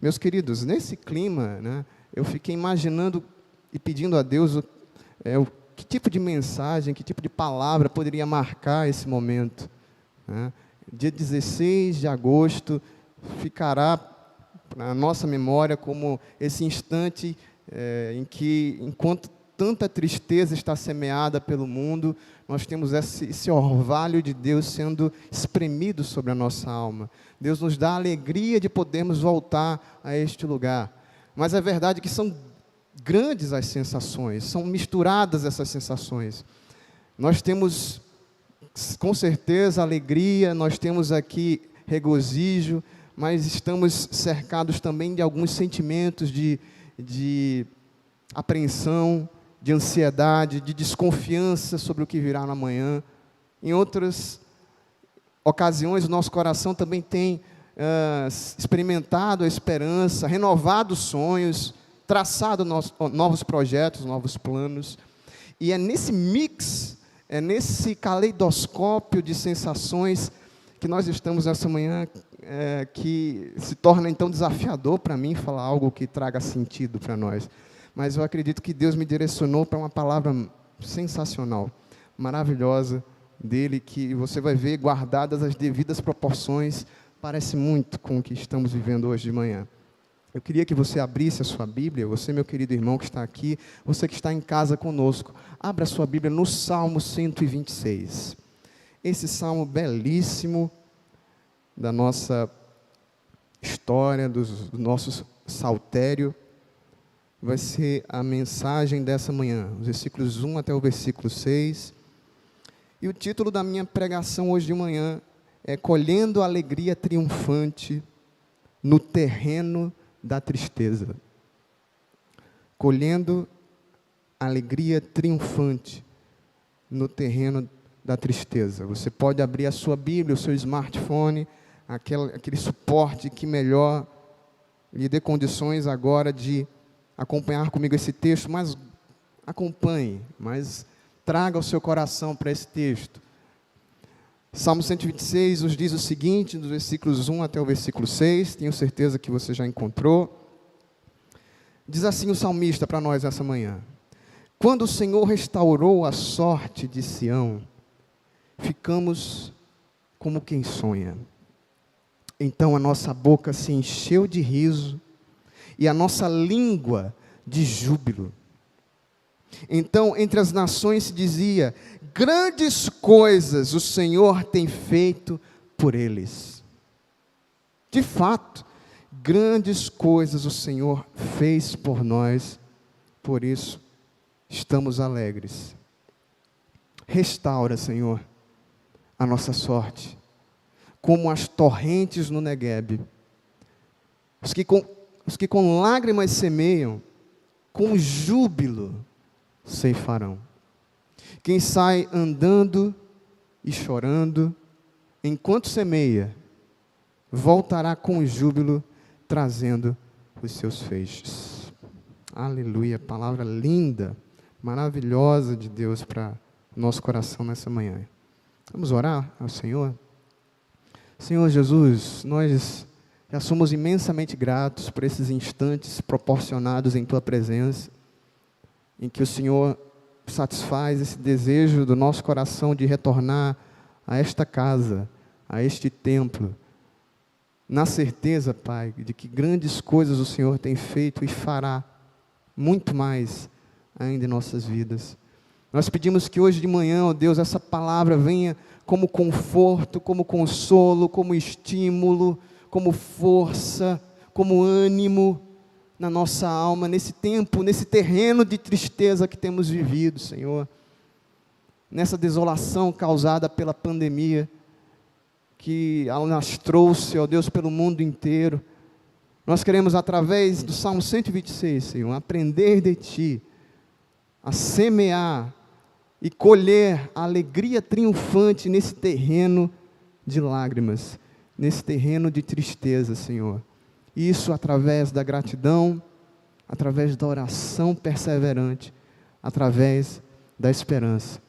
Meus queridos, nesse clima, né, eu fiquei imaginando e pedindo a Deus que tipo de mensagem, que tipo de palavra poderia marcar esse momento, né? Dia 16 de agosto ficará na nossa memória como esse instante em que, enquanto tanta tristeza está semeada pelo mundo, nós temos esse orvalho de Deus sendo espremido sobre a nossa alma. Deus nos dá a alegria de podermos voltar a este lugar. Mas é verdade que são grandes as sensações, são misturadas essas sensações. Nós temos, com certeza, alegria, nós temos aqui regozijo, mas estamos cercados também de alguns sentimentos de apreensão, de ansiedade, de desconfiança sobre o que virá no amanhã. Em outras ocasiões, o nosso coração também tem experimentado a esperança, renovado sonhos, traçado novos projetos, novos planos. E é nesse mix, é nesse caleidoscópio de sensações que nós estamos nessa manhã, que se torna então desafiador para mim falar algo que traga sentido para nós. Mas eu acredito que Deus me direcionou para uma palavra sensacional, maravilhosa dele, que você vai ver guardadas as devidas proporções, parece muito com o que estamos vivendo hoje de manhã. Eu queria que você abrisse a sua Bíblia, você, meu querido irmão que está aqui, você que está em casa conosco, abra a sua Bíblia no Salmo 126. Esse salmo belíssimo da nossa história, do nosso saltério, vai ser a mensagem dessa manhã, os versículos 1 até o versículo 6. E o título da minha pregação hoje de manhã é Colhendo a Alegria Triunfante no Terreno da Tristeza. Colhendo a alegria triunfante no terreno da tristeza. Você pode abrir a sua Bíblia, o seu smartphone, aquele suporte que melhor lhe dê condições agora de acompanhar comigo esse texto, mas acompanhe, mas traga o seu coração para esse texto. Salmo 126 nos diz o seguinte, dos versículos 1 até o versículo 6, tenho certeza que você já encontrou. Diz assim o salmista para nós essa manhã: quando o Senhor restaurou a sorte de Sião, ficamos como quem sonha. Então a nossa boca se encheu de riso, e a nossa língua de júbilo. Então, entre as nações se dizia: grandes coisas o Senhor tem feito por eles. De fato, grandes coisas o Senhor fez por nós, por isso estamos alegres. Restaura, Senhor, a nossa sorte, como as torrentes no Neguebe. Os que com lágrimas semeiam, com júbilo ceifarão. Quem sai andando e chorando, enquanto semeia, voltará com júbilo, trazendo os seus feixes. Aleluia, palavra linda, maravilhosa de Deus para o nosso coração nessa manhã. Vamos orar ao Senhor? Senhor Jesus, nós já somos imensamente gratos por esses instantes proporcionados em Tua presença, em que o Senhor satisfaz esse desejo do nosso coração de retornar a esta casa, a este templo, na certeza, Pai, de que grandes coisas o Senhor tem feito e fará muito mais ainda em nossas vidas. Nós pedimos que hoje de manhã, ó Deus, essa palavra venha como conforto, como consolo, como estímulo, como força, como ânimo na nossa alma, nesse tempo, nesse terreno de tristeza que temos vivido, Senhor. Nessa desolação causada pela pandemia, que nos trouxe, ó Deus, pelo mundo inteiro. Nós queremos, através do Salmo 126, Senhor, aprender de Ti, a semear e colher a alegria triunfante nesse terreno de lágrimas, nesse terreno de tristeza, Senhor. Isso através da gratidão, através da oração perseverante, através da esperança.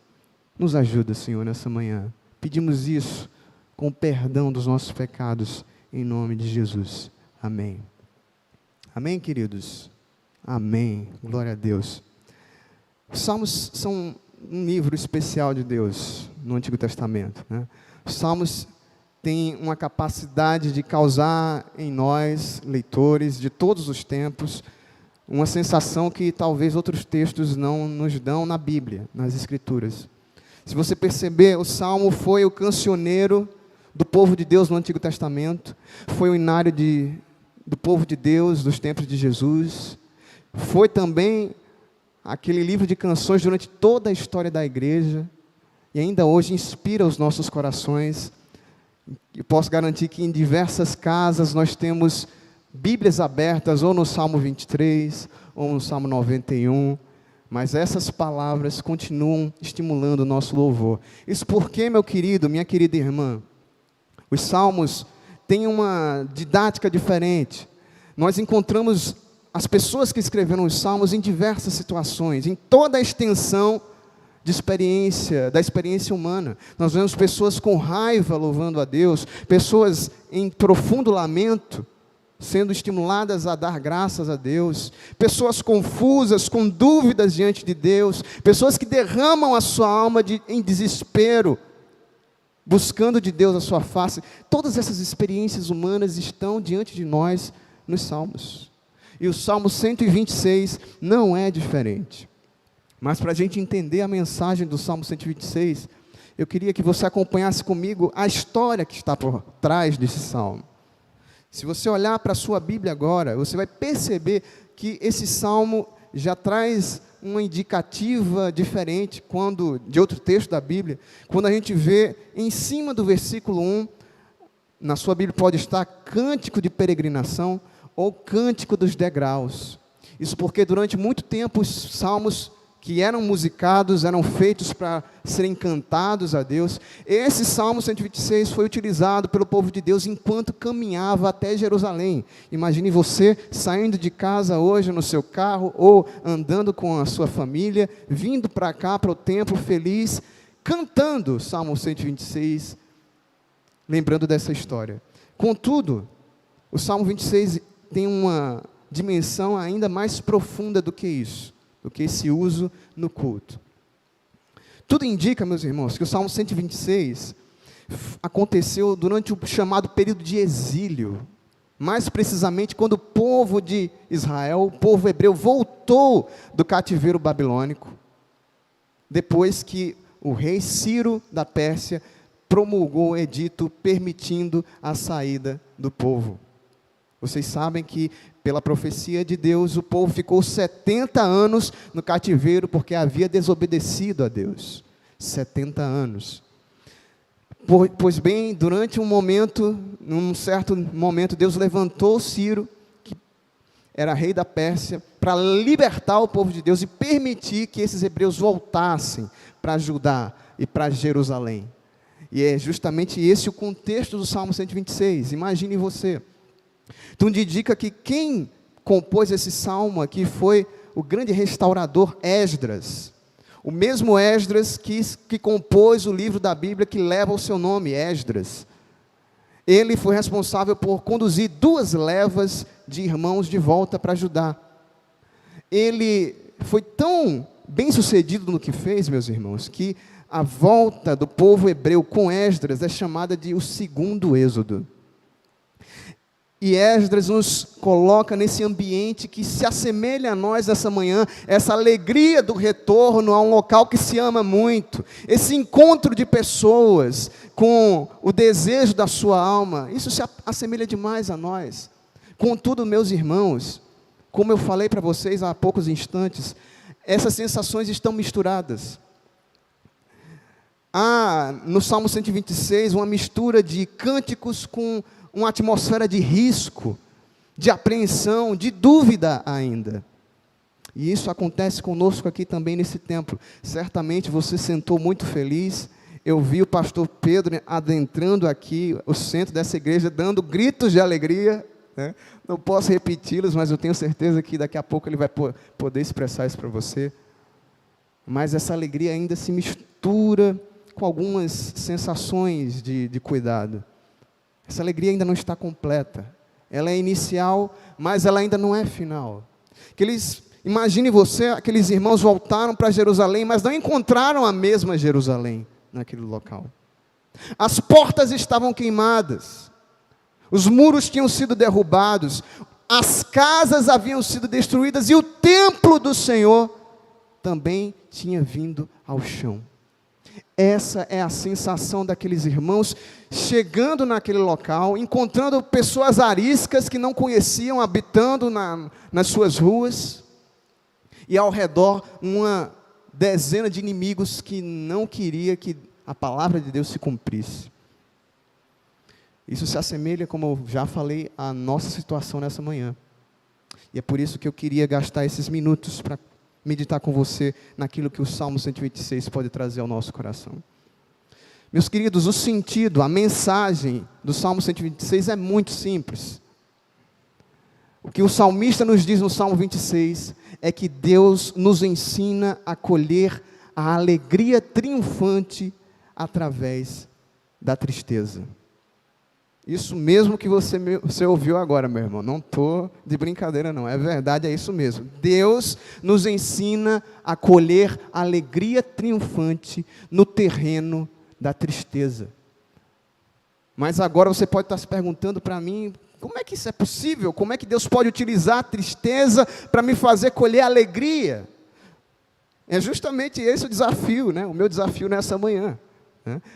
Nos ajuda, Senhor, nessa manhã. Pedimos isso com o perdão dos nossos pecados, em nome de Jesus. Amém Amém, queridos? Amém. Glória a Deus. Os Salmos são um livro especial de Deus no Antigo Testamento, né? Os Salmos têm uma capacidade de causar em nós, leitores de todos os tempos, uma sensação que talvez outros textos não nos dão na Bíblia, nas Escrituras. Se você perceber, o Salmo foi o cancioneiro do povo de Deus no Antigo Testamento, foi o inário do povo de Deus dos tempos de Jesus, foi também aquele livro de canções durante toda a história da igreja, e ainda hoje inspira os nossos corações. Eu posso garantir que em diversas casas nós temos Bíblias abertas, ou no Salmo 23, ou no Salmo 91, mas essas palavras continuam estimulando o nosso louvor. Isso porque, meu querido, minha querida irmã, os Salmos têm uma didática diferente. Nós encontramos as pessoas que escreveram os Salmos em diversas situações, em toda a extensão da experiência humana. Nós vemos pessoas com raiva louvando a Deus, pessoas em profundo lamento, sendo estimuladas a dar graças a Deus, pessoas confusas, com dúvidas diante de Deus, pessoas que derramam a sua alma em desespero, buscando de Deus a sua face. Todas essas experiências humanas estão diante de nós nos Salmos. E o Salmo 126 não é diferente. Mas para a gente entender a mensagem do Salmo 126, eu queria que você acompanhasse comigo a história que está por trás desse Salmo. Se você olhar para a sua Bíblia agora, você vai perceber que esse Salmo já traz uma indicativa diferente de outro texto da Bíblia, quando a gente vê em cima do versículo 1, na sua Bíblia pode estar cântico de peregrinação ou cântico dos degraus. Isso porque durante muito tempo os salmos que eram musicados, eram feitos para serem cantados a Deus. Esse Salmo 126 foi utilizado pelo povo de Deus enquanto caminhava até Jerusalém. Imagine você saindo de casa hoje no seu carro, ou andando com a sua família, vindo para cá, para o templo feliz, cantando Salmo 126, lembrando dessa história. Contudo, o Salmo 26 tem uma dimensão ainda mais profunda do que isso, do que esse uso no culto. Tudo indica, meus irmãos, que o Salmo 126 aconteceu durante o chamado período de exílio, mais precisamente quando o povo de Israel, o povo hebreu, voltou do cativeiro babilônico, depois que o rei Ciro da Pérsia promulgou o edito permitindo a saída do povo. Vocês sabem que, pela profecia de Deus, o povo ficou 70 anos no cativeiro porque havia desobedecido a Deus. 70 anos. Pois bem, durante num certo momento, Deus levantou Ciro, que era rei da Pérsia, para libertar o povo de Deus e permitir que esses hebreus voltassem para Judá e para Jerusalém. E é justamente esse o contexto do Salmo 126. Imagine você. Então indica que quem compôs esse salmo aqui foi o grande restaurador Esdras, o mesmo Esdras que compôs o livro da Bíblia que leva o seu nome, Esdras. Ele foi responsável por conduzir 2 levas de irmãos de volta para Judá. Ele foi tão bem sucedido no que fez, meus irmãos, que a volta do povo hebreu com Esdras é chamada de o segundo êxodo. E Esdras nos coloca nesse ambiente que se assemelha a nós essa manhã, essa alegria do retorno a um local que se ama muito, esse encontro de pessoas com o desejo da sua alma, isso se assemelha demais a nós. Contudo, meus irmãos, como eu falei para vocês há poucos instantes, essas sensações estão misturadas. Há no Salmo 126 uma mistura de cânticos com uma atmosfera de risco, de apreensão, de dúvida ainda. E isso acontece conosco aqui também nesse templo. Certamente você sentou muito feliz. Eu vi o pastor Pedro adentrando aqui o centro dessa igreja, dando gritos de alegria, né? Não posso repeti-los, mas eu tenho certeza que daqui a pouco ele vai poder expressar isso para você. Mas essa alegria ainda se mistura com algumas sensações de cuidado. Essa alegria ainda não está completa. ela é inicial, mas ela ainda não é final. Imagine você, aqueles irmãos voltaram para Jerusalém, mas não encontraram a mesma Jerusalém naquele local. As portas estavam queimadas, os muros tinham sido derrubados, as casas haviam sido destruídas e o templo do Senhor também tinha vindo ao chão. Essa é a sensação daqueles irmãos chegando naquele local, encontrando pessoas ariscas que não conheciam, habitando nas suas ruas, e ao redor uma dezena de inimigos que não queria que a palavra de Deus se cumprisse. Isso se assemelha, como eu já falei, à nossa situação nessa manhã. E é por isso que eu queria gastar esses minutos para meditar com você naquilo que o Salmo 126 pode trazer ao nosso coração. Meus queridos, o sentido, a mensagem do Salmo 126 é muito simples. O que o salmista nos diz no Salmo 26 é que Deus nos ensina a colher a alegria triunfante através da tristeza. Isso mesmo que você ouviu agora, meu irmão. Não estou de brincadeira, não. É verdade, é isso mesmo. Deus nos ensina a colher alegria triunfante no terreno da tristeza. Mas agora você pode estar se perguntando para mim, como é que isso é possível? Como é que Deus pode utilizar a tristeza para me fazer colher alegria? É justamente esse o desafio, né? O meu desafio nessa manhã.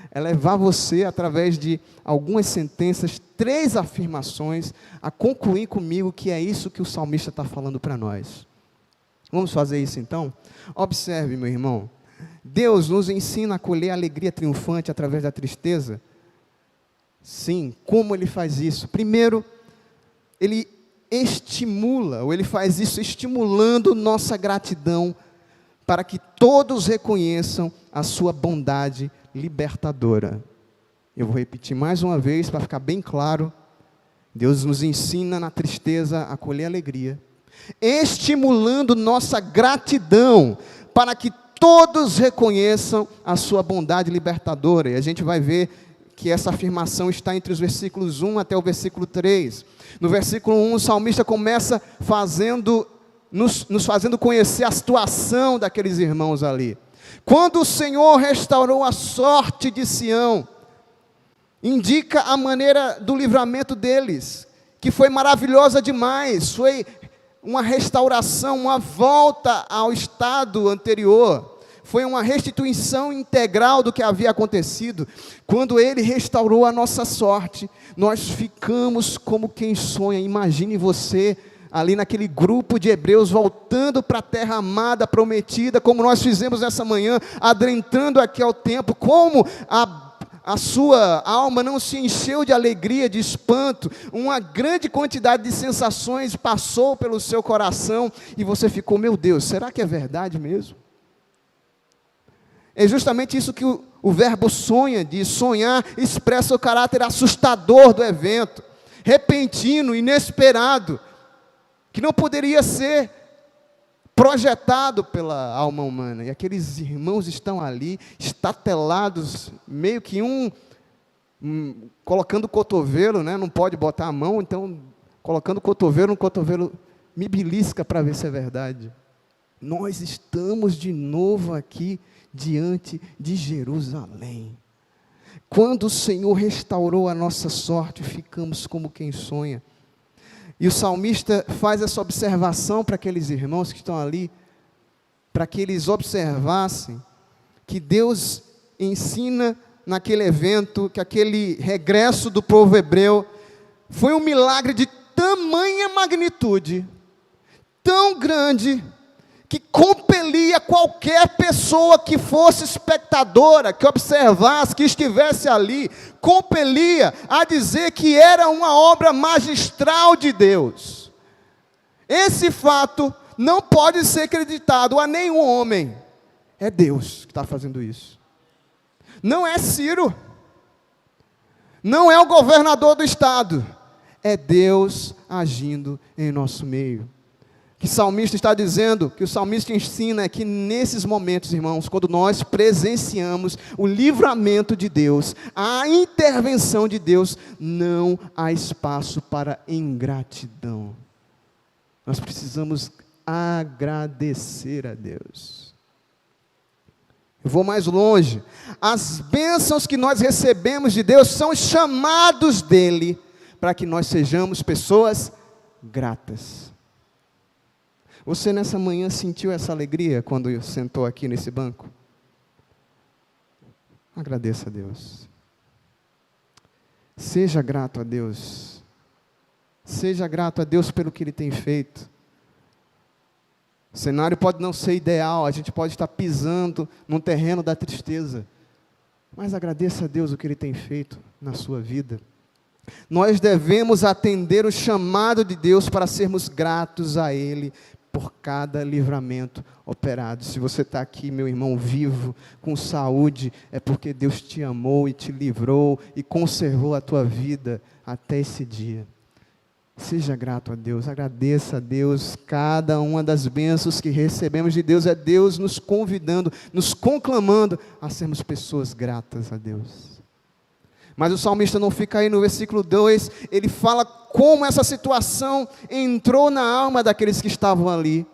É levar você, através de algumas sentenças, 3 afirmações, a concluir comigo que é isso que o salmista está falando para nós. Vamos fazer isso então? Observe, meu irmão, Deus nos ensina a colher a alegria triunfante através da tristeza? Sim, como Ele faz isso? Primeiro, Ele estimula, ou Ele faz isso estimulando nossa gratidão, para que todos reconheçam a sua bondade libertadora. Eu vou repetir mais uma vez para ficar bem claro. Deus nos ensina na tristeza a colher alegria, estimulando nossa gratidão para que todos reconheçam a sua bondade libertadora. E a gente vai ver que essa afirmação está entre os versículos 1 até o versículo 3. No versículo 1, o salmista começa nos fazendo conhecer a situação daqueles irmãos ali. Quando o Senhor restaurou a sorte de Sião, indica a maneira do livramento deles, que foi maravilhosa demais, foi uma restauração, uma volta ao estado anterior, foi uma restituição integral do que havia acontecido. Quando Ele restaurou a nossa sorte, nós ficamos como quem sonha. Imagine você ali naquele grupo de hebreus, voltando para a terra amada, prometida, como nós fizemos nessa manhã, adentrando aqui ao tempo, como a sua alma não se encheu de alegria, de espanto, uma grande quantidade de sensações passou pelo seu coração, e você ficou, meu Deus, será que é verdade mesmo? É justamente isso que o verbo sonha diz. Sonhar expressa o caráter assustador do evento, repentino, inesperado, que não poderia ser projetado pela alma humana. E aqueles irmãos estão ali, estatelados, meio que colocando o cotovelo, né? Não pode botar a mão, então colocando o cotovelo no cotovelo, me belisca para ver se é verdade. Nós estamos de novo aqui diante de Jerusalém. Quando o Senhor restaurou a nossa sorte, ficamos como quem sonha. E o salmista faz essa observação para aqueles irmãos que estão ali, para que eles observassem que Deus ensina naquele evento, que aquele regresso do povo hebreu foi um milagre de tamanha magnitude, tão grande, que compelia qualquer pessoa que fosse espectadora, que observasse, que estivesse ali, compelia a dizer que era uma obra magistral de Deus. Esse fato não pode ser acreditado a nenhum homem. É Deus que está fazendo isso. Não é Ciro, não é o governador do estado, é Deus agindo em nosso meio. que o salmista está dizendo, que o salmista ensina, é que nesses momentos, irmãos, quando nós presenciamos o livramento de Deus, a intervenção de Deus, não há espaço para ingratidão. Nós precisamos agradecer a Deus. Eu vou mais longe. As bênçãos que nós recebemos de Deus são chamados dele para que nós sejamos pessoas gratas. Você nessa manhã sentiu essa alegria quando sentou aqui nesse banco? Agradeça a Deus. Seja grato a Deus. Seja grato a Deus pelo que Ele tem feito. O cenário pode não ser ideal, a gente pode estar pisando num terreno da tristeza, mas agradeça a Deus o que Ele tem feito na sua vida. Nós devemos atender o chamado de Deus para sermos gratos a Ele por cada livramento operado. Se você está aqui, meu irmão, vivo, com saúde, é porque Deus te amou e te livrou e conservou a tua vida até esse dia. Seja grato a Deus, agradeça a Deus. Cada uma das bênçãos que recebemos de Deus é Deus nos convidando, nos conclamando a sermos pessoas gratas a Deus. Mas o salmista não fica aí no versículo 2, ele fala como essa situação entrou na alma daqueles que estavam ali.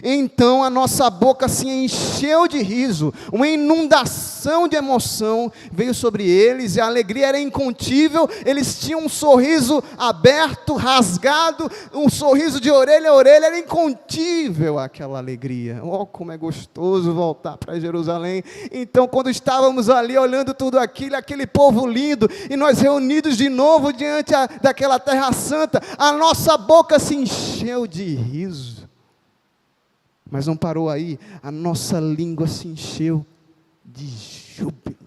Então a nossa boca se encheu de riso, uma inundação de emoção veio sobre eles, e a alegria era incontível. Eles tinham um sorriso aberto, rasgado, um sorriso de orelha a orelha, era incontível aquela alegria. Oh, como é gostoso voltar para Jerusalém. Então, quando estávamos ali olhando tudo aquilo, aquele povo lindo, e nós reunidos de novo diante daquela terra santa, a nossa boca se encheu de riso. Mas não parou aí, a nossa língua se encheu de júbilo,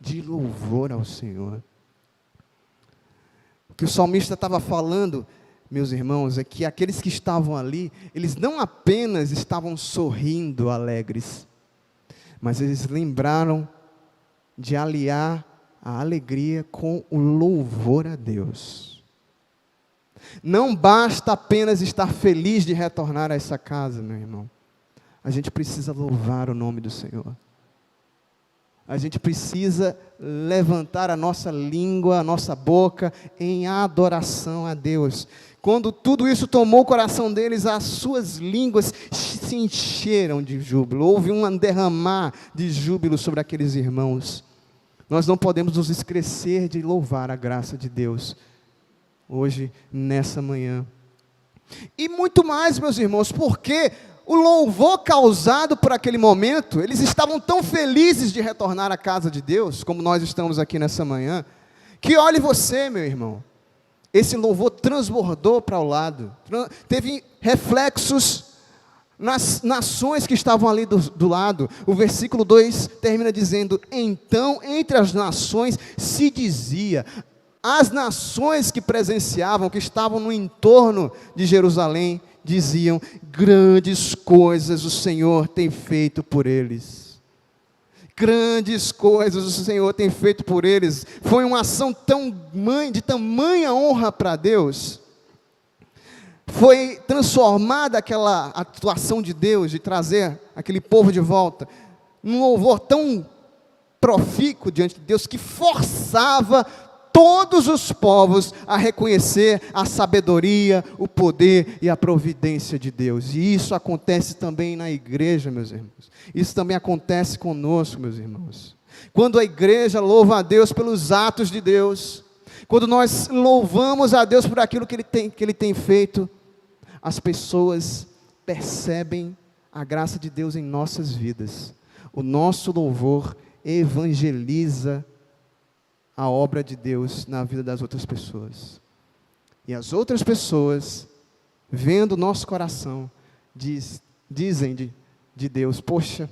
de louvor ao Senhor. O que o salmista estava falando, meus irmãos, é que aqueles que estavam ali, eles não apenas estavam sorrindo alegres, mas eles lembraram de aliar a alegria com o louvor a Deus. Não basta apenas estar feliz de retornar a essa casa, meu irmão. A gente precisa louvar o nome do Senhor. A gente precisa levantar a nossa língua, a nossa boca em adoração a Deus. Quando tudo isso tomou o coração deles, as suas línguas se encheram de júbilo. Houve um derramar de júbilo sobre aqueles irmãos. Nós não podemos nos esquecer de louvar a graça de Deus hoje, nessa manhã. E muito mais, meus irmãos, porque o louvor causado por aquele momento, eles estavam tão felizes de retornar à casa de Deus, como nós estamos aqui nessa manhã, que olhe você, meu irmão, esse louvor transbordou para o lado, teve reflexos nas nações que estavam ali do lado. O versículo 2 termina dizendo: então entre as nações se dizia. As nações que presenciavam, que estavam no entorno de Jerusalém, diziam: grandes coisas o Senhor tem feito por eles. Grandes coisas o Senhor tem feito por eles. Foi uma ação de tamanha honra para Deus. Foi transformada aquela atuação de Deus, de trazer aquele povo de volta, num louvor tão profícuo diante de Deus, que forçava todos os povos a reconhecer a sabedoria, o poder e a providência de Deus. E isso acontece também na igreja, meus irmãos. Isso também acontece conosco, meus irmãos. Quando a igreja louva a Deus pelos atos de Deus, quando nós louvamos a Deus por aquilo que Ele tem feito, as pessoas percebem a graça de Deus em nossas vidas. O nosso louvor evangeliza a obra de Deus na vida das outras pessoas. E as outras pessoas, vendo o nosso coração, dizem de Deus: poxa,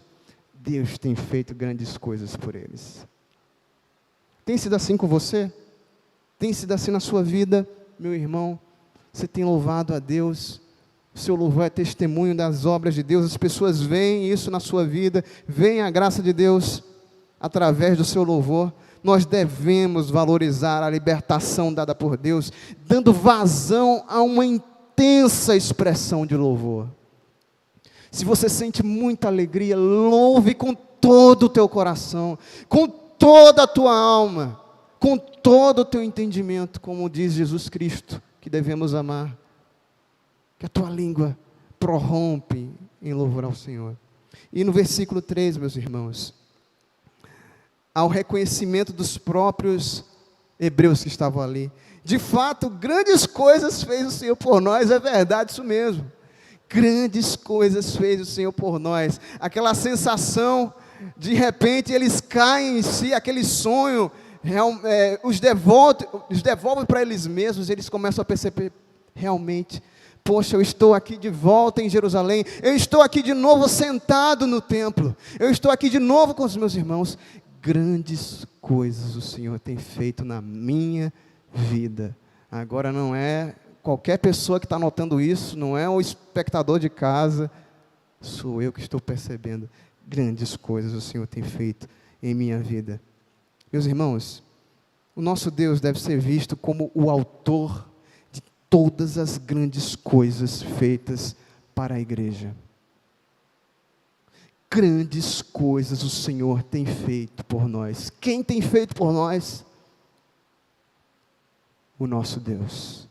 Deus tem feito grandes coisas por eles. Tem sido assim com você? Tem sido assim na sua vida, meu irmão? Você tem louvado a Deus? O seu louvor é testemunho das obras de Deus. As pessoas veem isso na sua vida, veem a graça de Deus através do seu louvor. nós devemos valorizar a libertação dada por Deus, dando vazão a uma intensa expressão de louvor. Se você sente muita alegria, louve com todo o teu coração, com toda a tua alma, com todo o teu entendimento, como diz Jesus Cristo, que devemos amar. Que a tua língua prorrompe em louvor ao Senhor. E no versículo 3, meus irmãos, ao reconhecimento dos próprios hebreus que estavam ali. De fato, grandes coisas fez o Senhor por nós, é verdade isso mesmo. Grandes coisas fez o Senhor por nós. Aquela sensação, de repente eles caem em si, aquele sonho, os devolve para eles mesmos, eles começam a perceber, realmente, poxa, eu estou aqui de volta em Jerusalém, eu estou aqui de novo sentado no templo, eu estou aqui de novo com os meus irmãos. Grandes coisas o Senhor tem feito na minha vida. Agora não é qualquer pessoa que está notando isso, não é o espectador de casa, sou eu que estou percebendo. Grandes coisas o Senhor tem feito em minha vida. Meus irmãos, o nosso Deus deve ser visto como o autor de todas as grandes coisas feitas para a igreja. Grandes coisas o Senhor tem feito por nós. Quem tem feito por nós? O nosso Deus.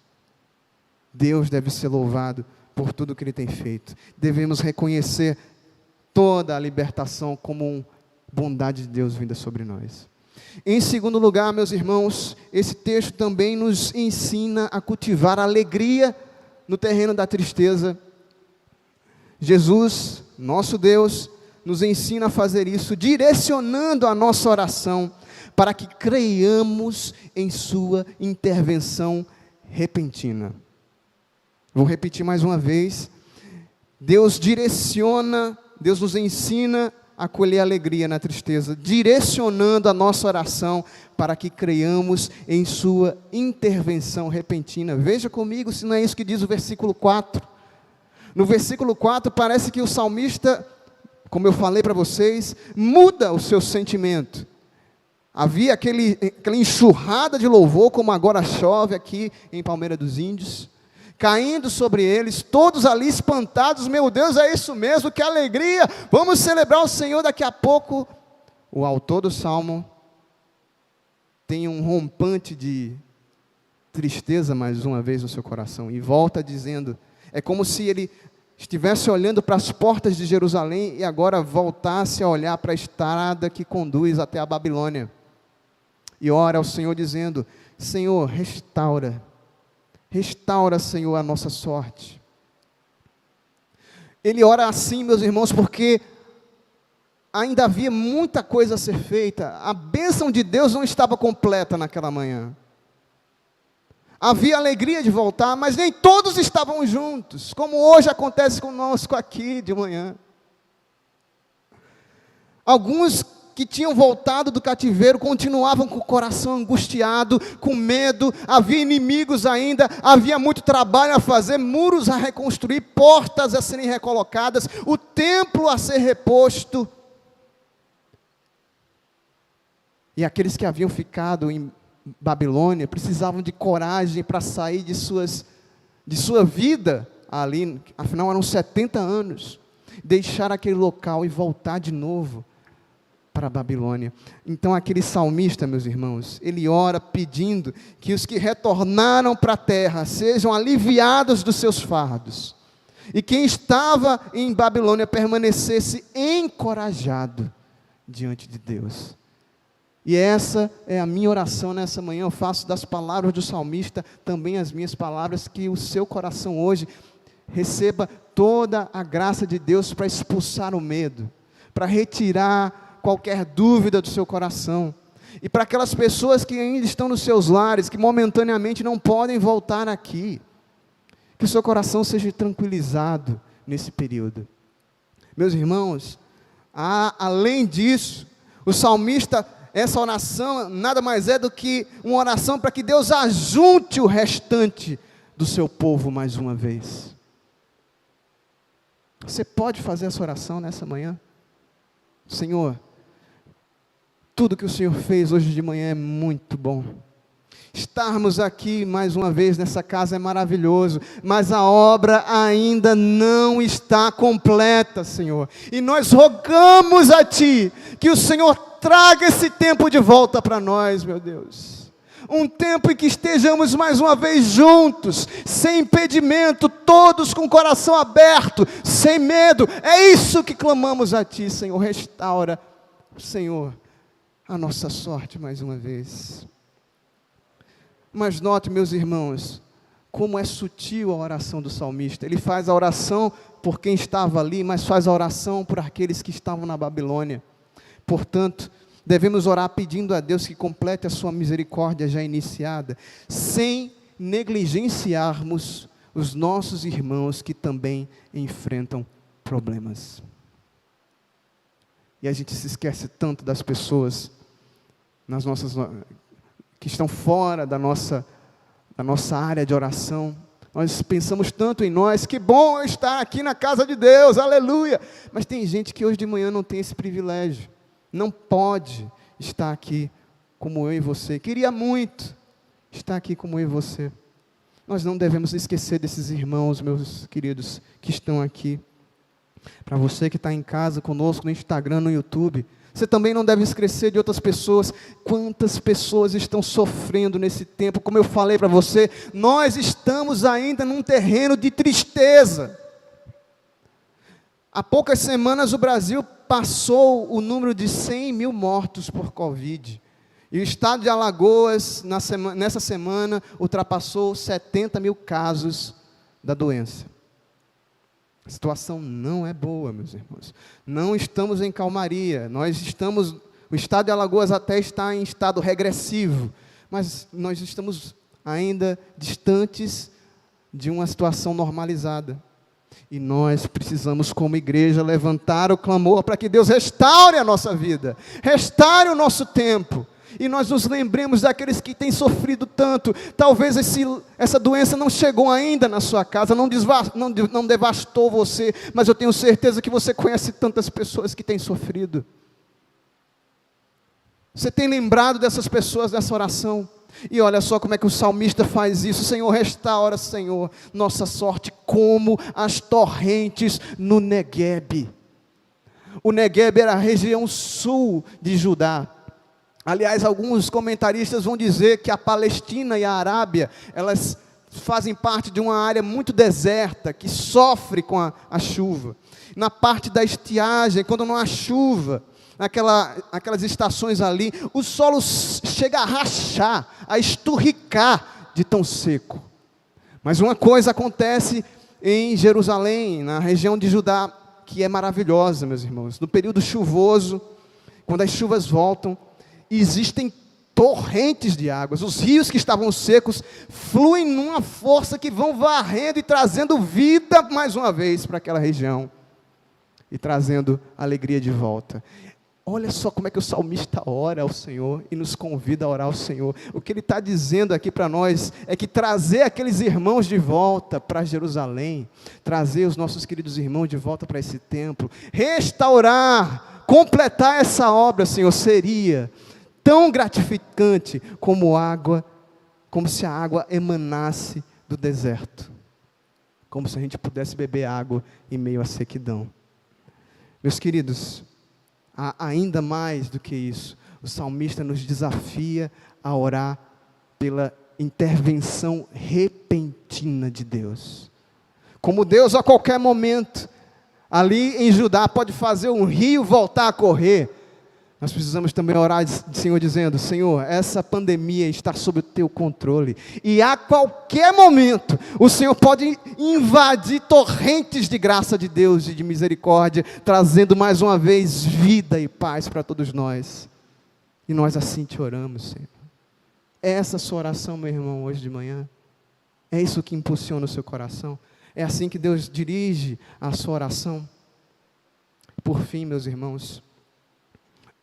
Deus deve ser louvado por tudo que Ele tem feito. Devemos reconhecer toda a libertação como bondade de Deus vinda sobre nós. Em segundo lugar, meus irmãos, esse texto também nos ensina a cultivar a alegria no terreno da tristeza. Jesus, nosso Deus, nos ensina a fazer isso, direcionando a nossa oração, para que creiamos em sua intervenção repentina. Vou repetir mais uma vez. Deus nos ensina a colher alegria na tristeza, direcionando a nossa oração para que creiamos em sua intervenção repentina. Veja comigo se não é isso que diz o versículo 4. No versículo 4 parece que o salmista, como eu falei para vocês, muda o seu sentimento. Havia aquela enxurrada de louvor, como agora chove aqui em Palmeira dos Índios, caindo sobre eles, todos ali espantados. Meu Deus, é isso mesmo, que alegria, vamos celebrar o Senhor daqui a pouco. O autor do Salmo tem um rompante de tristeza mais uma vez no seu coração, e volta dizendo, é como se ele estivesse olhando para as portas de Jerusalém, e agora voltasse a olhar para a estrada que conduz até a Babilônia, e ora ao Senhor dizendo, Senhor, restaura, Senhor, a nossa sorte. Ele ora assim, meus irmãos, porque ainda havia muita coisa a ser feita. A bênção de Deus não estava completa naquela manhã. Havia alegria de voltar, mas nem todos estavam juntos, como hoje acontece conosco aqui de manhã. Alguns que tinham voltado do cativeiro continuavam com o coração angustiado, com medo, havia inimigos ainda, havia muito trabalho a fazer, muros a reconstruir, portas a serem recolocadas, o templo a ser reposto. E aqueles que haviam ficado em Babilônia precisavam de coragem para sair de sua vida ali, afinal eram 70 anos, deixar aquele local e voltar de novo para a Babilônia. Então aquele salmista, meus irmãos, ele ora pedindo que os que retornaram para a terra sejam aliviados dos seus fardos, e quem estava em Babilônia permanecesse encorajado diante de Deus. E essa é a minha oração nessa manhã. Eu faço das palavras do salmista também as minhas palavras, que o seu coração hoje receba toda a graça de Deus para expulsar o medo, para retirar qualquer dúvida do seu coração, e para aquelas pessoas que ainda estão nos seus lares, que momentaneamente não podem voltar aqui, que o seu coração seja tranquilizado nesse período. Meus irmãos, além disso, o salmista, essa oração nada mais é do que uma oração para que Deus ajunte o restante do seu povo mais uma vez. Você pode fazer essa oração nessa manhã? Senhor, Tudo que o Senhor fez hoje de manhã é muito bom. Estarmos aqui mais uma vez nessa casa é maravilhoso, mas a obra ainda não está completa, Senhor. E nós rogamos a Ti que o Senhor traga esse tempo de volta para nós, meu Deus. Um tempo em que estejamos mais uma vez juntos, sem impedimento, todos com o coração aberto, sem medo. É isso que clamamos a Ti, Senhor. Restaura, Senhor, a nossa sorte mais uma vez. Mas note, meus irmãos, como é sutil a oração do salmista. Ele faz a oração por quem estava ali, mas faz a oração por aqueles que estavam na Babilônia. Portanto, devemos orar pedindo a Deus que complete a sua misericórdia já iniciada, sem negligenciarmos os nossos irmãos que também enfrentam problemas. E a gente se esquece tanto das pessoas que estão fora da nossa área de oração. Nós pensamos tanto em nós, que bom eu estar aqui na casa de Deus, aleluia. Mas tem gente que hoje de manhã não tem esse privilégio, não pode estar aqui como eu e você. Queria muito estar aqui como eu e você. Nós não devemos esquecer desses irmãos, meus queridos, que estão aqui. Para você que está em casa conosco no Instagram, no YouTube, você também não deve esquecer de outras pessoas. Quantas pessoas estão sofrendo nesse tempo? Como eu falei para você, nós estamos ainda num terreno de tristeza. Há poucas semanas o Brasil passou o número de 100 mil mortos por Covid. E o estado de Alagoas, nessa semana, ultrapassou 70 mil casos da doença. A situação não é boa, meus irmãos. Não estamos em calmaria. O estado de Alagoas até está em estado regressivo, mas nós estamos ainda distantes de uma situação normalizada. E nós precisamos, como igreja, levantar o clamor para que Deus restaure a nossa vida, restaure o nosso tempo. E nós nos lembremos daqueles que têm sofrido tanto. Talvez essa doença não chegou ainda na sua casa, não devastou você, mas eu tenho certeza que você conhece tantas pessoas que têm sofrido. Você tem lembrado dessas pessoas nessa oração? E olha só como é que o salmista faz isso. Senhor, restaura, Senhor, nossa sorte como as torrentes no Neguebe. O Neguebe era a região sul de Judá. Aliás, alguns comentaristas vão dizer que a Palestina e a Arábia, elas fazem parte de uma área muito deserta, que sofre com a chuva. Na parte da estiagem, quando não há chuva, aquelas estações ali, o solo chega a rachar, a esturricar de tão seco. Mas uma coisa acontece em Jerusalém, na região de Judá, que é maravilhosa, meus irmãos. No período chuvoso, quando as chuvas voltam, existem torrentes de águas. Os rios que estavam secos fluem numa força que vão varrendo e trazendo vida mais uma vez para aquela região. E trazendo alegria de volta. Olha só como é que o salmista ora ao Senhor e nos convida a orar ao Senhor. O que ele está dizendo aqui para nós é que trazer aqueles irmãos de volta para Jerusalém, trazer os nossos queridos irmãos de volta para esse templo, restaurar, completar essa obra, Senhor, seria tão gratificante como se a água emanasse do deserto, como se a gente pudesse beber água em meio à sequidão. Meus queridos, ainda mais do que isso, o salmista nos desafia a orar pela intervenção repentina de Deus. Como Deus a qualquer momento, ali em Judá, pode fazer um rio voltar a correr, nós precisamos também orar, Senhor, dizendo: Senhor, essa pandemia está sob o teu controle, e a qualquer momento, o Senhor pode invadir torrentes de graça de Deus e de misericórdia, trazendo mais uma vez vida e paz para todos nós, e nós assim te oramos, Senhor. É essa a sua oração, meu irmão, hoje de manhã? É isso que impulsiona o seu coração? É assim que Deus dirige a sua oração? Por fim, meus irmãos,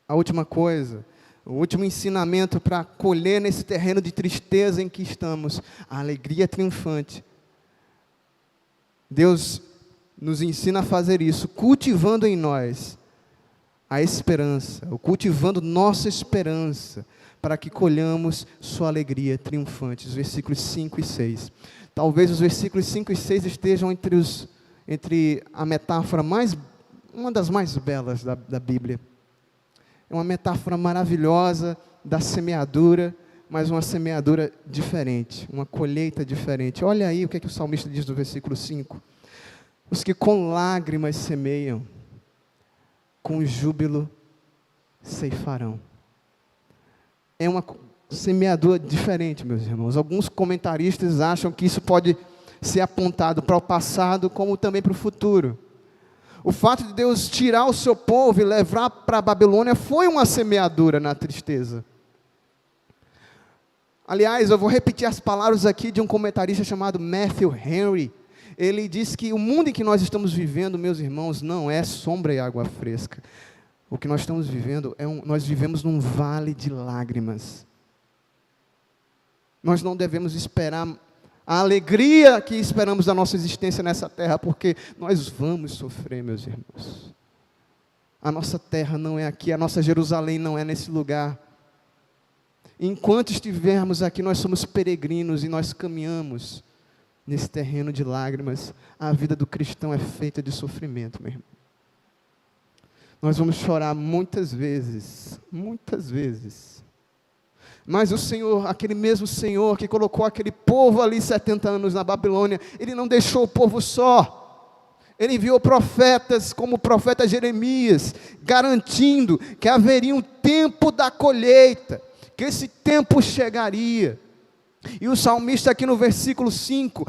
a última coisa, o último ensinamento para colher nesse terreno de tristeza em que estamos, a alegria triunfante. Deus nos ensina a fazer isso, cultivando em nós a esperança, ou cultivando nossa esperança, para que colhamos sua alegria triunfante. Os versículos 5 e 6. Talvez os versículos 5 e 6 estejam entre a metáfora uma das mais belas da Bíblia. É uma metáfora maravilhosa da semeadura, mas uma semeadura diferente, uma colheita diferente. Olha aí o que o salmista diz no versículo 5. Os que com lágrimas semeiam, com júbilo ceifarão. É uma semeadura diferente, meus irmãos. Alguns comentaristas acham que isso pode ser apontado para o passado, como também para o futuro. O fato de Deus tirar o seu povo e levar para a Babilônia foi uma semeadura na tristeza. Aliás, eu vou repetir as palavras aqui de um comentarista chamado Matthew Henry. Ele diz que o mundo em que nós estamos vivendo, meus irmãos, não é sombra e água fresca. O que nós estamos vivendo, nós vivemos num vale de lágrimas. Nós não devemos esperar a alegria que esperamos da nossa existência nessa terra, porque nós vamos sofrer, meus irmãos. A nossa terra não é aqui, a nossa Jerusalém não é nesse lugar. Enquanto estivermos aqui, nós somos peregrinos e nós caminhamos nesse terreno de lágrimas. A vida do cristão é feita de sofrimento, meu irmão. Nós vamos chorar muitas vezes. Mas o Senhor, aquele mesmo Senhor que colocou aquele povo ali 70 anos na Babilônia, Ele não deixou o povo só. Ele enviou profetas, como o profeta Jeremias, garantindo que haveria um tempo da colheita, que esse tempo chegaria. E o salmista aqui no versículo 5,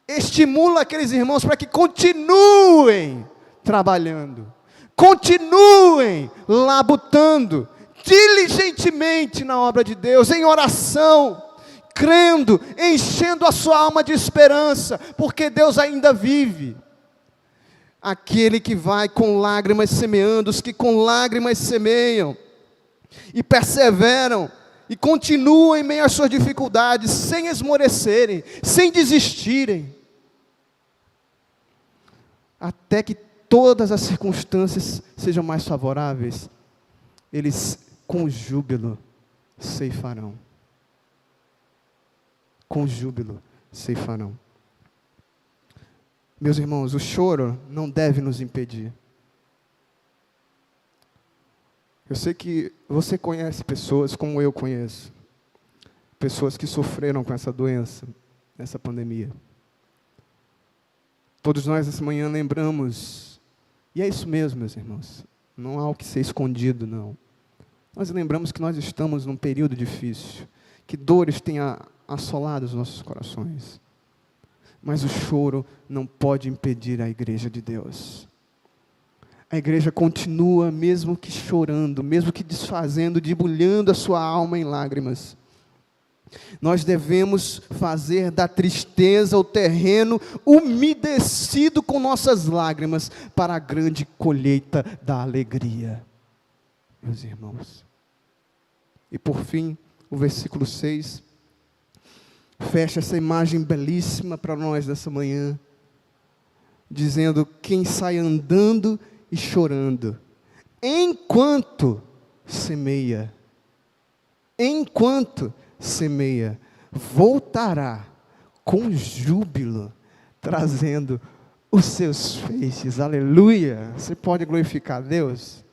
estimula aqueles irmãos para que continuem trabalhando, continuem labutando, diligentemente na obra de Deus, em oração, crendo, enchendo a sua alma de esperança, porque Deus ainda vive. Aquele que vai com lágrimas semeando, os que com lágrimas semeiam, e perseveram, e continuam em meio às suas dificuldades, sem esmorecerem, sem desistirem, até que todas as circunstâncias sejam mais favoráveis, eles com júbilo ceifarão. Com júbilo ceifarão. Meus irmãos, o choro não deve nos impedir. Eu sei que você conhece pessoas como eu conheço. Pessoas que sofreram com essa doença, essa pandemia. Todos nós essa manhã lembramos, e é isso mesmo, meus irmãos. Não há o que ser escondido, não. Nós lembramos que nós estamos num período difícil, que dores têm assolado os nossos corações. Mas o choro não pode impedir a igreja de Deus. A igreja continua, mesmo que chorando, mesmo que desfazendo, debulhando a sua alma em lágrimas. Nós devemos fazer da tristeza o terreno umedecido com nossas lágrimas, para a grande colheita da alegria, meus irmãos. E por fim, o versículo 6, fecha essa imagem belíssima para nós dessa manhã, dizendo: quem sai andando e chorando, enquanto semeia, voltará com júbilo, trazendo os seus feixes. Aleluia! Você pode glorificar a Deus?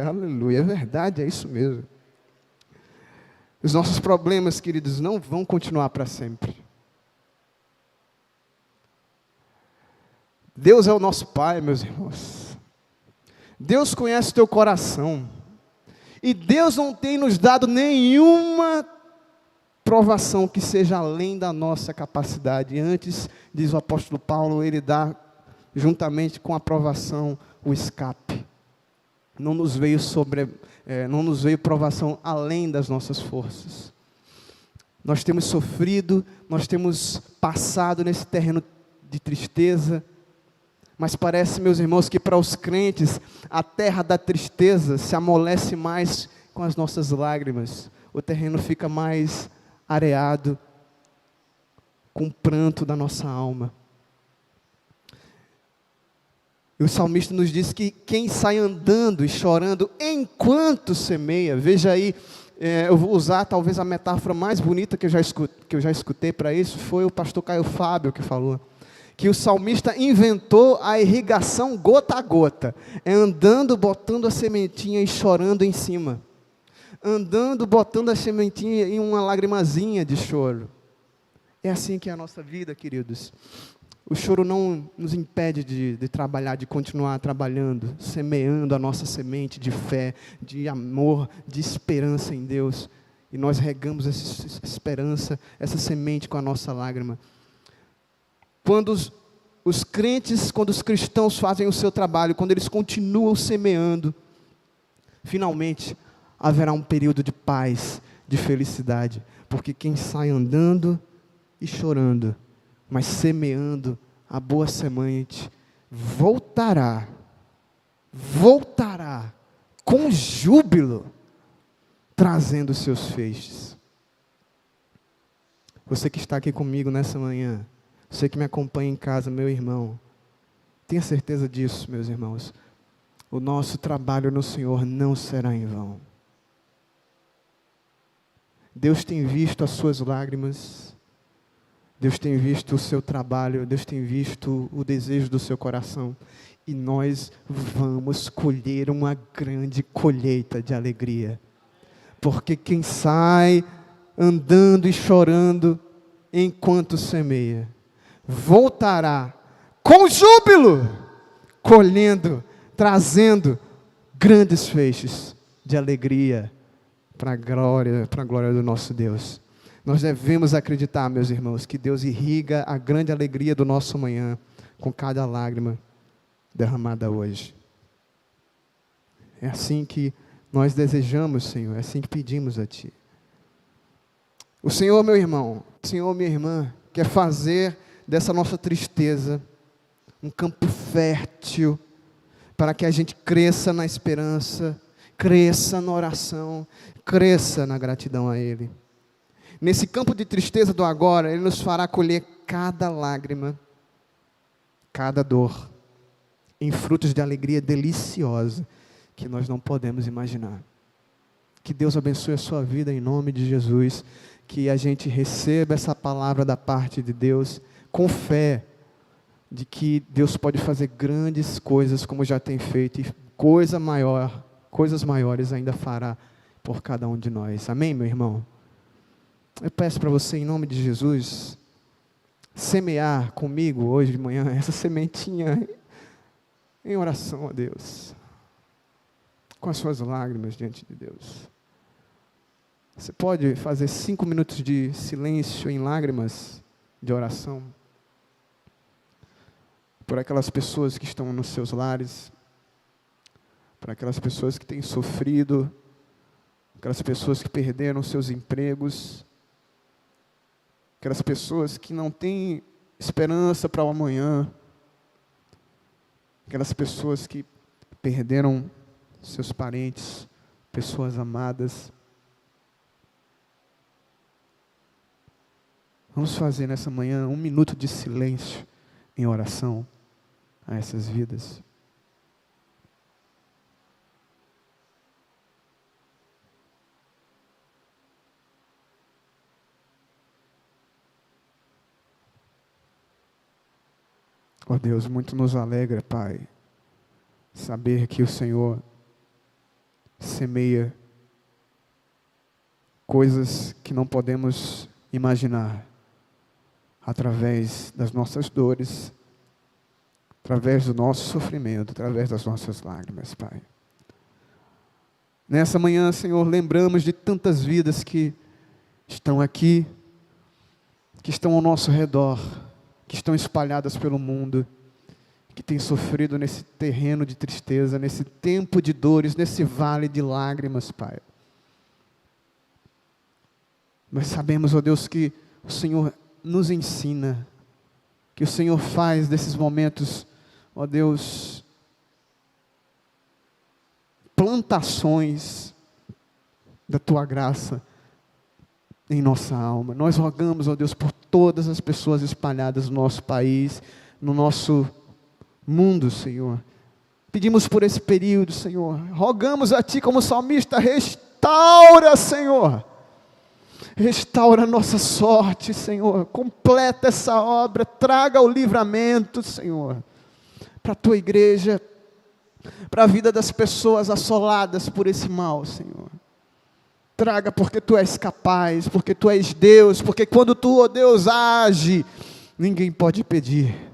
Aleluia, é verdade, é isso mesmo. Os nossos problemas, queridos, não vão continuar para sempre. Deus é o nosso Pai, meus irmãos. Deus conhece o teu coração. E Deus não tem nos dado nenhuma provação que seja além da nossa capacidade. Antes, diz o apóstolo Paulo, Ele dá, juntamente com a provação, o escape. Não nos veio provação além das nossas forças. Nós temos sofrido, nós temos passado nesse terreno de tristeza, mas parece, meus irmãos, que para os crentes, a terra da tristeza se amolece mais com as nossas lágrimas. O terreno fica mais areado com o pranto da nossa alma. E o salmista nos diz que quem sai andando e chorando enquanto semeia, veja aí, eu vou usar talvez a metáfora mais bonita que eu já escutei para isso, foi o pastor Caio Fábio que falou, que o salmista inventou a irrigação gota a gota, é andando, botando a sementinha e chorando em cima, andando, botando a sementinha em uma lagrimazinha de choro. É assim que é a nossa vida, queridos. O choro não nos impede de trabalhar, de continuar trabalhando, semeando a nossa semente de fé, de amor, de esperança em Deus. E nós regamos essa esperança, essa semente com a nossa lágrima. Quando os crentes, quando os cristãos fazem o seu trabalho, quando eles continuam semeando, finalmente haverá um período de paz, de felicidade. Porque quem sai andando e chorando, mas semeando a boa semente, voltará com júbilo, trazendo os seus feixes. Você que está aqui comigo nessa manhã, você que me acompanha em casa, meu irmão, tenha certeza disso, meus irmãos, o nosso trabalho no Senhor não será em vão. Deus tem visto as suas lágrimas, Deus tem visto o seu trabalho, Deus tem visto o desejo do seu coração. E nós vamos colher uma grande colheita de alegria. Porque quem sai andando e chorando enquanto semeia, voltará com júbilo, colhendo, trazendo grandes feixes de alegria para a glória do nosso Deus. Nós devemos acreditar, meus irmãos, que Deus irriga a grande alegria do nosso amanhã com cada lágrima derramada hoje. É assim que nós desejamos, Senhor, é assim que pedimos a Ti. O Senhor, meu irmão, o Senhor, minha irmã, quer fazer dessa nossa tristeza um campo fértil para que a gente cresça na esperança, cresça na oração, cresça na gratidão a Ele. Nesse campo de tristeza do agora, Ele nos fará colher cada lágrima, cada dor, em frutos de alegria deliciosa, que nós não podemos imaginar. Que Deus abençoe a sua vida em nome de Jesus, que a gente receba essa palavra da parte de Deus, com fé, de que Deus pode fazer grandes coisas, como já tem feito, e coisas maiores ainda fará por cada um de nós. Amém, meu irmão? Eu peço para você, em nome de Jesus, semear comigo hoje de manhã essa sementinha em oração a Deus, com as suas lágrimas diante de Deus. Você pode fazer 5 minutos de silêncio em lágrimas de oração por aquelas pessoas que estão nos seus lares, por aquelas pessoas que têm sofrido, aquelas pessoas que perderam seus empregos, aquelas pessoas que não têm esperança para o amanhã, aquelas pessoas que perderam seus parentes, pessoas amadas. Vamos fazer nessa manhã 1 minuto de silêncio em oração a essas vidas. Ó Deus, muito nos alegra, Pai, saber que o Senhor semeia coisas que não podemos imaginar, através das nossas dores, através do nosso sofrimento, através das nossas lágrimas, Pai. Nessa manhã, Senhor, lembramos de tantas vidas que estão aqui, que estão ao nosso redor, que estão espalhadas pelo mundo, que têm sofrido nesse terreno de tristeza, nesse tempo de dores, nesse vale de lágrimas, Pai. Nós sabemos, ó Deus, que o Senhor nos ensina, que o Senhor faz desses momentos, ó Deus, plantações da Tua graça em nossa alma. Nós rogamos, ó Deus, por todas as pessoas espalhadas no nosso país, no nosso mundo, Senhor. Pedimos por esse período, Senhor. Rogamos a Ti como salmista, restaura, Senhor. Restaura a nossa sorte, Senhor. Completa essa obra, traga o livramento, Senhor, para a Tua igreja, para a vida das pessoas assoladas por esse mal, Senhor. Traga porque Tu és capaz, porque Tu és Deus, porque quando Tu, ó Deus, age, ninguém pode pedir.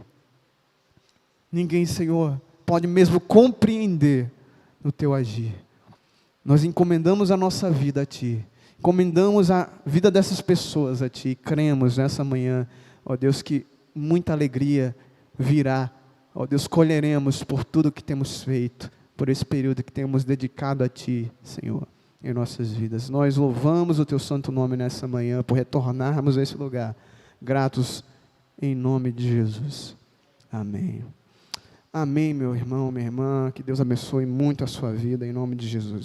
Ninguém, Senhor, pode mesmo compreender o Teu agir. Nós encomendamos a nossa vida a Ti, encomendamos a vida dessas pessoas a Ti, e cremos nessa manhã, ó Deus, que muita alegria virá, ó Deus, colheremos por tudo que temos feito, por esse período que temos dedicado a Ti, Senhor, em nossas vidas. Nós louvamos o Teu santo nome nessa manhã, por retornarmos a esse lugar, gratos em nome de Jesus. Amém. Amém, meu irmão, minha irmã, que Deus abençoe muito a sua vida, em nome de Jesus.